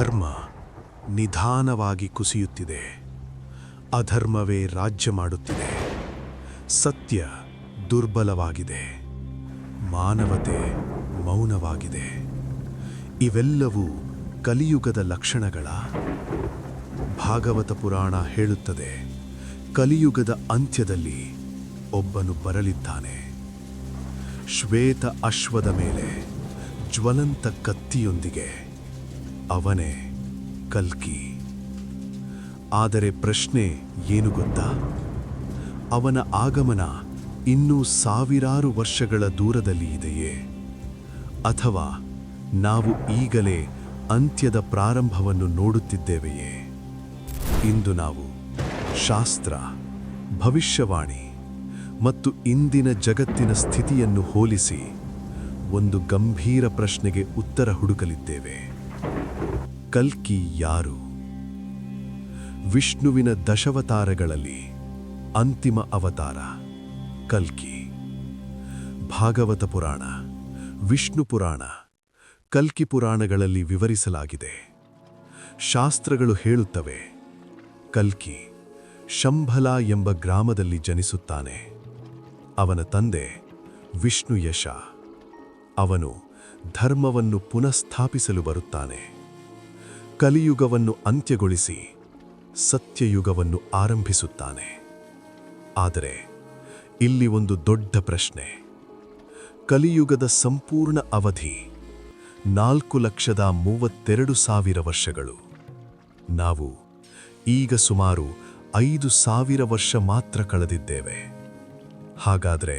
ಧರ್ಮ ನಿಧಾನವಾಗಿ ಕುಸಿಯುತ್ತಿದೆ. ಅಧರ್ಮವೇ ರಾಜ್ಯ ಮಾಡುತ್ತಿದೆ. ಸತ್ಯ ದುರ್ಬಲವಾಗಿದೆ. ಮಾನವತೆ ಮೌನವಾಗಿದೆ. ಇವೆಲ್ಲವೂ ಕಲಿಯುಗದ ಲಕ್ಷಣಗಳ. ಭಾಗವತ ಪುರಾಣ ಹೇಳುತ್ತದೆ, ಕಲಿಯುಗದ ಅಂತ್ಯದಲ್ಲಿ ಒಬ್ಬನು ಬರಲಿದ್ದಾನೆ. ಶ್ವೇತ ಅಶ್ವದ ಮೇಲೆ ಜ್ವಲಂತ ಕತ್ತಿಯೊಂದಿಗೆ. ಅವನೇ ಕಲ್ಕಿ. ಆದರೆ ಪ್ರಶ್ನೆ ಏನು ಗೊತ್ತಾ? ಅವನ ಆಗಮನ ಇನ್ನೂ ಸಾವಿರಾರು ವರ್ಷಗಳ ದೂರದಲ್ಲಿ ಇದೆಯೇ? ಅಥವಾ ನಾವು ಈಗಲೇ ಅಂತ್ಯದ ಪ್ರಾರಂಭವನ್ನು ನೋಡುತ್ತಿದ್ದೇವೆಯೇ? ಇಂದು ನಾವು ಶಾಸ್ತ್ರ, ಭವಿಷ್ಯವಾಣಿ ಮತ್ತು ಇಂದಿನ ಜಗತ್ತಿನ ಸ್ಥಿತಿಯನ್ನು ಹೋಲಿಸಿ ಒಂದು ಗಂಭೀರ ಪ್ರಶ್ನೆಗೆ ಉತ್ತರ ಹುಡುಕಲಿದ್ದೇವೆ. ಕಲ್ಕಿ ಯಾರು? ವಿಷ್ಣುವಿನ ದಶಾವತಾರಗಳಲ್ಲಿ ಅಂತಿಮ ಅವತಾರ ಕಲ್ಕಿ. ಭಾಗವತ ಪುರಾಣ, ವಿಷ್ಣು ಪುರಾಣ, ಕಲ್ಕಿ ಪುರಾಣಗಳಲ್ಲಿ ವಿವರಿಸಲಾಗಿದೆ. ಶಾಸ್ತ್ರಗಳು ಹೇಳುತ್ತವೆ, ಕಲ್ಕಿ ಶಂಭಲ ಎಂಬ ಗ್ರಾಮದಲ್ಲಿ ಜನಿಸುತ್ತಾನೆ. ಅವನ ತಂದೆ ವಿಷ್ಣು ಯಶ. ಅವನು ಧರ್ಮವನ್ನು ಪುನಃಸ್ಥಾಪಿಸಲು ಬರುತ್ತಾನೆ. ಕಲಿಯುಗವನ್ನು ಅಂತ್ಯಗೊಳಿಸಿ ಸತ್ಯಯುಗವನ್ನು ಆರಂಭಿಸುತ್ತಾನೆ. ಆದರೆ ಇಲ್ಲಿ ಒಂದು ದೊಡ್ಡ ಪ್ರಶ್ನೆ. ಕಲಿಯುಗದ ಸಂಪೂರ್ಣ ಅವಧಿ 4,32,000 ವರ್ಷಗಳು. ನಾವು ಈಗ ಸುಮಾರು 5,000 ವರ್ಷ ಮಾತ್ರ ಕಳೆದಿದ್ದೇವೆ. ಹಾಗಾದರೆ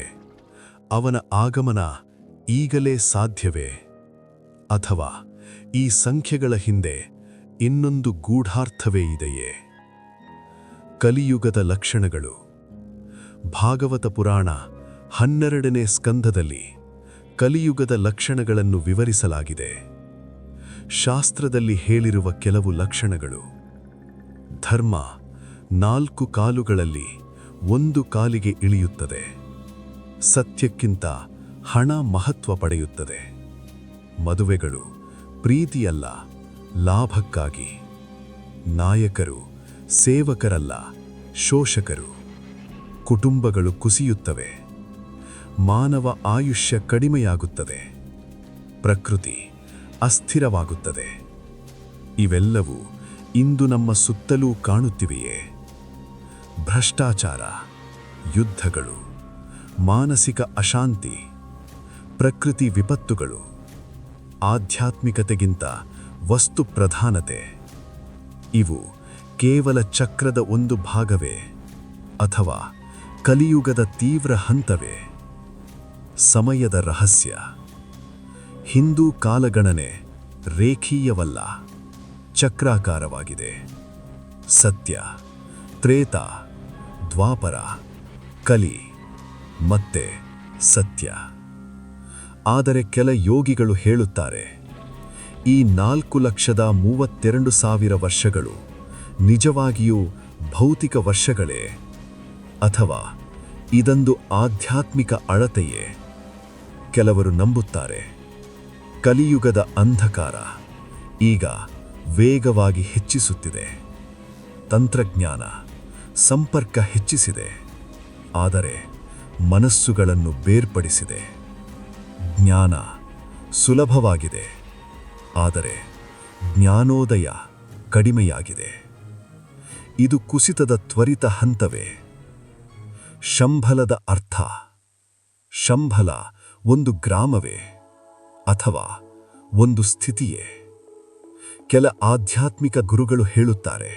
ಅವನ ಆಗಮನ ಈಗಲೇ ಸಾಧ್ಯವೇ? ಅಥವಾ ಈ ಸಂಖ್ಯೆಗಳ ಹಿಂದೆ ಇನ್ನೊಂದು ಗೂಢಾರ್ಥವೇ ಇದೆಯೇ? ಕಲಿಯುಗದ ಲಕ್ಷಣಗಳು. ಭಾಗವತ ಪುರಾಣ 12ನೇ ಸ್ಕಂಧದಲ್ಲಿ ಕಲಿಯುಗದ ಲಕ್ಷಣಗಳನ್ನು ವಿವರಿಸಲಾಗಿದೆ. ಶಾಸ್ತ್ರದಲ್ಲಿ ಹೇಳಿರುವ ಕೆಲವು ಲಕ್ಷಣಗಳು. ಧರ್ಮ 4 ಕಾಲುಗಳಲ್ಲಿ 1 ಕಾಲಿಗೆ ಇಳಿಯುತ್ತದೆ. ಸತ್ಯಕ್ಕಿಂತ ಹಣ ಮಹತ್ವ ಪಡೆಯುತ್ತದೆ. ಮದುವೆಗಳು ಪ್ರೀತಿಯಲ್ಲ, ಲಾಭಕ್ಕಾಗಿ. ನಾಯಕರು ಸೇವಕರಲ್ಲ, ಶೋಷಕರು. ಕುಟುಂಬಗಳು ಕುಸಿಯುತ್ತವೆ. ಮಾನವ ಆಯುಷ್ಯ ಕಡಿಮೆಯಾಗುತ್ತದೆ. ಪ್ರಕೃತಿ ಅಸ್ಥಿರವಾಗುತ್ತದೆ. ಇವೆಲ್ಲವೂ ಇಂದು ನಮ್ಮ ಸುತ್ತಲೂ ಕಾಣುತ್ತಿವೆಯೇ? ಭ್ರಷ್ಟಾಚಾರ, ಯುದ್ಧಗಳು, ಮಾನಸಿಕ ಅಶಾಂತಿ, ಪ್ರಕೃತಿ ವಿಪತ್ತುಗಳು, ಆಧ್ಯಾತ್ಮಿಕತೆಗಿಂತ ವಸ್ತು ಪ್ರಧಾನತೆ. ಇವು ಕೇವಲ ಚಕ್ರದ ಒಂದು ಭಾಗವೇ? ಅಥವಾ ಕಲಿಯುಗದ ತೀವ್ರ ಹಂತವೇ? ಸಮಯದ ರಹಸ್ಯ. ಹಿಂದೂ ಕಾಲಗಣನೆ ರೇಖೀಯವಲ್ಲ, ಚಕ್ರಾಕಾರವಾಗಿದೆ. ಸತ್ಯ, ತ್ರೇತ, ದ್ವಾಪರ, ಕಲಿ, ಮತ್ತೆ ಸತ್ಯ. ಆದರೆ ಕೆಲ ಯೋಗಿಗಳು ಹೇಳುತ್ತಾರೆ, ಈ 4,32,000 ವರ್ಷಗಳು ನಿಜವಾಗಿಯೂ ಭೌತಿಕ ವರ್ಷಗಳೇ? ಅಥವಾ ಇದೊಂದು ಆಧ್ಯಾತ್ಮಿಕ ಅಳತೆಯೇ? ಕೆಲವರು ನಂಬುತ್ತಾರೆ, ಕಲಿಯುಗದ ಅಂಧಕಾರ ಈಗ ವೇಗವಾಗಿ ಹೆಚ್ಚಿಸುತ್ತಿದೆ. ತಂತ್ರಜ್ಞಾನ ಸಂಪರ್ಕ ಹೆಚ್ಚಿಸಿದೆ, ಆದರೆ ಮನಸ್ಸುಗಳನ್ನು ಬೇರ್ಪಡಿಸಿದೆ. ಜ್ಞಾನ ಸುಲಭವಾಗಿದೆ, ಆದರೆ ಜ್ಞಾನೋದಯ ಕಡಿಮೆಯಾಗಿದೆ. ಇದು ಕುಸಿತದ ತ್ವರಿತ ಹಂತವೇ? ಶಂಭಲದ ಅರ್ಥ. ಶಂಭಲ ಒಂದು ಗ್ರಾಮವೇ? ಅಥವಾ ಒಂದು ಸ್ಥಿತಿಯೇ? ಕೆಲ ಆಧ್ಯಾತ್ಮಿಕ ಗುರುಗಳು ಹೇಳುತ್ತಾರೆ,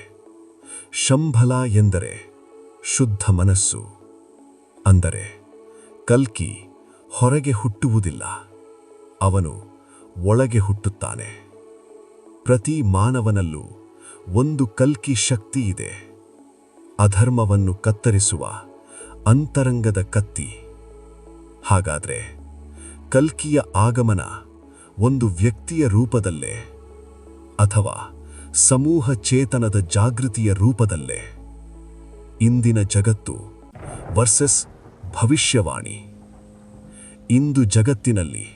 ಶಂಭಲ ಎಂದರೆ ಶುದ್ಧ ಮನಸ್ಸು. ಅಂದರೆ ಕಲ್ಕಿ ಹೊರಗೆ ಹುಟ್ಟುವುದಿಲ್ಲ, ಅವನು ಒಳಗೆ ಹುಟ್ಟುತ್ತಾನೆ. ಪ್ರತಿ ಮಾನವನಲ್ಲೂ ಒಂದು ಕಲ್ಕಿ ಶಕ್ತಿ ಇದೆ. ಅಧರ್ಮವನ್ನು ಕತ್ತರಿಸುವ ಅಂತರಂಗದ ಕತ್ತಿ. ಹಾಗಾದರೆ ಕಲ್ಕಿಯ ಆಗಮನ ಒಂದು ವ್ಯಕ್ತಿಯ ರೂಪದಲ್ಲೇ? ಅಥವಾ ಸಮೂಹ ಚೇತನದ ಜಾಗೃತಿಯ ರೂಪದಲ್ಲೇ? ಇಂದಿನ ಜಗತ್ತು ವರ್ಸಸ್ ಭವಿಷ್ಯವಾಣಿ. ಇಂದು ಜಗತ್ತಿನಲ್ಲಿ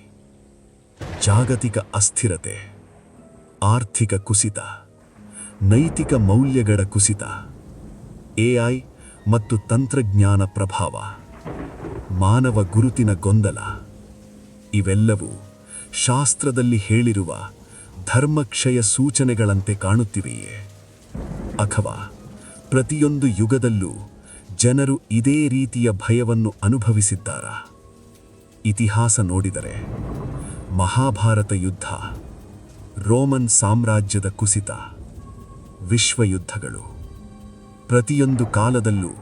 ಜಾಗತಿಕ ಅಸ್ಥಿರತೆ, ಆರ್ಥಿಕ ಕುಸಿತ, ನೈತಿಕ ಮೌಲ್ಯಗಳ ಕುಸಿತ, ಎಐ ಮತ್ತು ತಂತ್ರಜ್ಞಾನ ಪ್ರಭಾವ, ಮಾನವ ಗುರುತಿನ ಗೊಂದಲ ಇವೆಲ್ಲವೂ ಶಾಸ್ತ್ರದಲ್ಲಿ ಹೇಳಿರುವ ಧರ್ಮಕ್ಷಯ ಸೂಚನೆಗಳಂತೆ ಕಾಣುತ್ತಿವೆಯೇ? ಅಥವಾ ಪ್ರತಿಯೊಂದು ಯುಗದಲ್ಲೂ ಜನರು ಇದೇ ರೀತಿಯ ಭಯವನ್ನು ಅನುಭವಿಸಿದ್ದಾರಾ? ಇತಿಹಾಸ ನೋಡಿದರೆ ಮಹಾಭಾರತ ಯುದ್ಧ, ರೋಮನ್ ಸಾಮ್ರಾಜ್ಯದ ಕುಸಿತ, ವಿಶ್ವಯುದ್ಧಗಳು, ಪ್ರತಿಯೊಂದು ಕಾಲದಲ್ಲೂ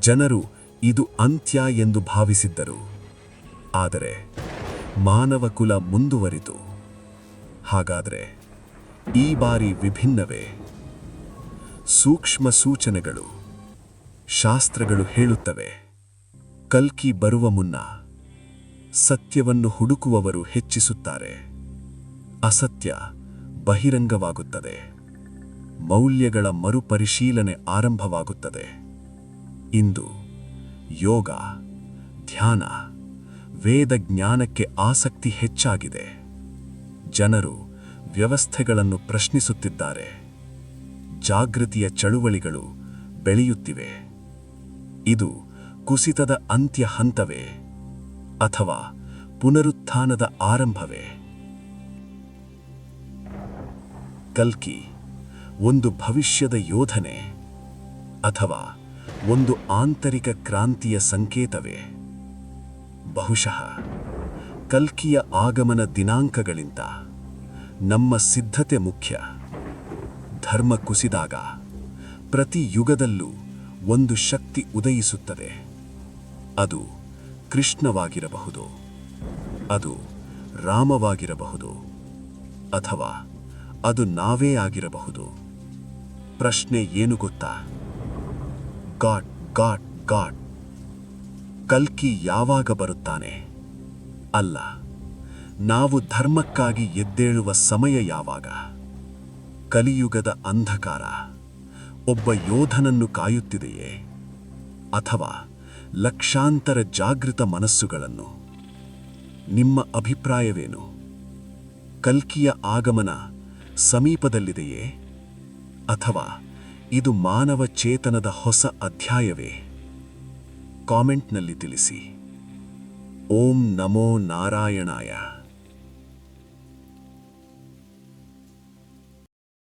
ಜನರು ಇದು ಅಂತ್ಯ ಎಂದು ಭಾವಿಸಿದ್ದರು. ಆದರೆ ಮಾನವ ಕುಲ ಮುಂದುವರಿತು. ಹಾಗಾದರೆ ಈ ಬಾರಿ ವಿಭಿನ್ನವೇ? ಸೂಕ್ಷ್ಮ ಸೂಚನೆಗಳು. ಶಾಸ್ತ್ರಗಳು ಹೇಳುತ್ತವೆ, ಕಲ್ಕಿ ಬರುವ ಮುನ್ನ ಸತ್ಯವನ್ನು ಹುಡುಕುವವರು ಹೆಚ್ಚಿಸುತ್ತಾರೆ, ಅಸತ್ಯ ಬಹಿರಂಗವಾಗುತ್ತದೆ, ಮೌಲ್ಯಗಳ ಮರುಪರಿಶೀಲನೆ ಆರಂಭವಾಗುತ್ತದೆ. ಇಂದು ಯೋಗ, ಧ್ಯಾನ, ವೇದ ಜ್ಞಾನಕ್ಕೆ ಆಸಕ್ತಿ ಹೆಚ್ಚಾಗಿದೆ. ಜನರು ವ್ಯವಸ್ಥೆಗಳನ್ನು ಪ್ರಶ್ನಿಸುತ್ತಿದ್ದಾರೆ. ಜಾಗೃತಿಯ ಚಳುವಳಿಗಳು ಬೆಳೆಯುತ್ತಿವೆ. ಇದು ಕುಸಿತದ ಅಂತ್ಯ ಹಂತವೇ ಅಥವಾ ಪುನರುತ್ಥಾನದ ಆರಂಭವೇ? ಕಲ್ಕಿ ಒಂದು ಭವಿಷ್ಯದ ಯೋಧನೆ ಅಥವಾ ಒಂದು ಆಂತರಿಕ ಕ್ರಾಂತಿಯ ಸಂಕೇತವೇ? ಬಹುಶಃ ಕಲ್ಕಿಯ ಆಗಮನ ದಿನಾಂಕಗಳಿಂದ ನಮ್ಮ ಸಿದ್ಧತೆ ಮುಖ್ಯ. ಧರ್ಮ ಕುಸಿದಾಗ ಪ್ರತಿ ಯುಗದಲ್ಲೂ ಒಂದು ಶಕ್ತಿ ಉದಯಿಸುತ್ತದೆ. ಅದು ಕೃಷ್ಣವಾಗಿರಬಹುದು, ಅದು ರಾಮವಾಗಿರಬಹುದು, ಅಥವಾ ಅದು ನಾವೇ ಆಗಿರಬಹುದು. ಪ್ರಶ್ನೆ ಏನು ಗೊತ್ತಾ? ಗಾಡ್ ಗಾಡ್ ಗಾಡ್ ಕಲ್ಕಿ ಯಾವಾಗ ಬರುತ್ತಾನೆ? ಅಲ್ಲ, ನಾವು ಧರ್ಮಕ್ಕಾಗಿ ಎದ್ದೇಳುವ ಸಮಯ ಯಾವಾಗ? ಕಲಿಯುಗದ ಅಂಧಕಾರ ಒಬ್ಬ ಯೋಧನನ್ನು ಕಾಯುತ್ತಿದೆಯೇ, ಅಥವಾ ಲಕ್ಷಾಂತರ ಜಾಗೃತ ಮನಸ್ಸುಗಳನ್ನು? ನಿಮ್ಮ ಅಭಿಪ್ರಾಯವೇನು? ಕಲ್ಕಿಯ ಆಗಮನ ಸಮೀಪದಲ್ಲಿದೆಯೇ, ಅಥವಾ ಇದು ಮಾನವ ಚೇತನದ ಹೊಸ ಅಧ್ಯಾಯವೇ? ಕಾಮೆಂಟ್ನಲ್ಲಿ ತಿಳಿಸಿ. ಓಂ ನಮೋ ನಾರಾಯಣಾಯ.